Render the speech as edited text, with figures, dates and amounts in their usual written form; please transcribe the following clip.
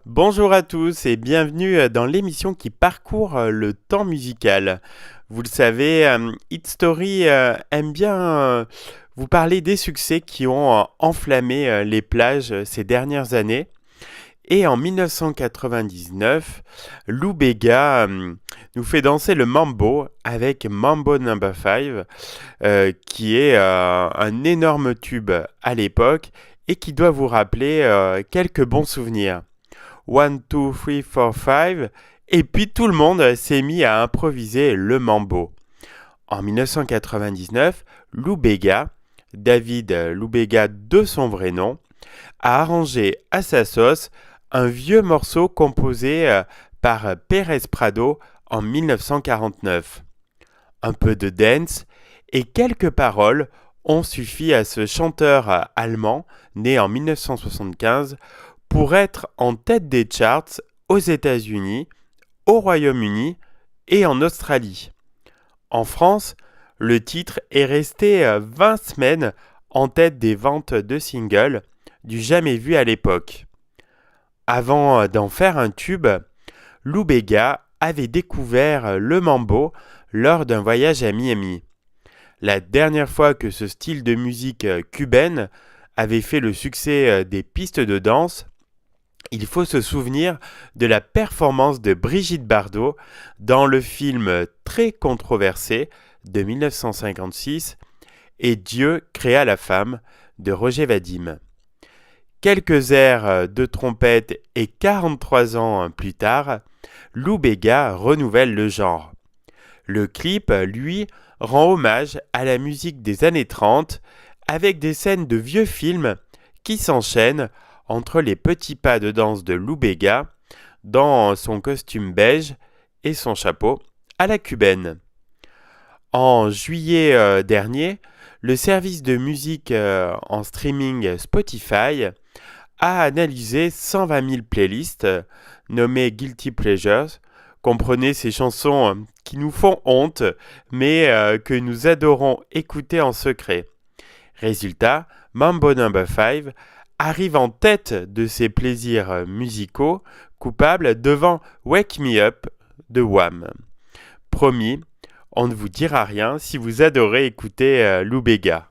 Bonjour à tous et bienvenue dans l'émission qui parcourt le temps musical. Vous le savez, Hit Story aime bien vous parler des succès qui ont enflammé les plages ces dernières années. Et en 1999, Lou Bega nous fait danser le mambo avec Mambo Number 5, qui est un énorme tube à l'époque et qui doit vous rappeler quelques bons souvenirs. 1, 2, 3, 4, 5, et puis tout le monde s'est mis à improviser le mambo. En 1999, Lou Bega, David Lou Bega de son vrai nom, a arrangé à sa sauce un vieux morceau composé par Pérez Prado en 1949. Un peu de dance et quelques paroles ont suffi à ce chanteur allemand, né en 1975, pour être en tête des charts aux États-Unis, au Royaume-Uni et en Australie. En France, le titre est resté 20 semaines en tête des ventes de singles, du jamais vu à l'époque. Avant d'en faire un tube, Lou Bega avait découvert le mambo lors d'un voyage à Miami. La dernière fois que ce style de musique cubaine avait fait le succès des pistes de danse, il faut se souvenir de la performance de Brigitte Bardot dans le film très controversé de 1956 Et Dieu créa la femme de Roger Vadim. Quelques airs de trompette et 43 ans plus tard, Lou Bega renouvelle le genre. Le clip, lui, rend hommage à la musique des années 30 avec des scènes de vieux films qui s'enchaînent entre les petits pas de danse de Lou Bega dans son costume beige et son chapeau à la cubaine. En juillet dernier, le service de musique en streaming Spotify a analysé 120 000 playlists nommées Guilty Pleasures. Comprenez ces chansons qui nous font honte, mais que nous adorons écouter en secret. Résultat, Mambo No. 5 arrive en tête de ses plaisirs musicaux coupables devant Wake Me Up de Wham. Promis, on ne vous dira rien si vous adorez écouter Lou Bega.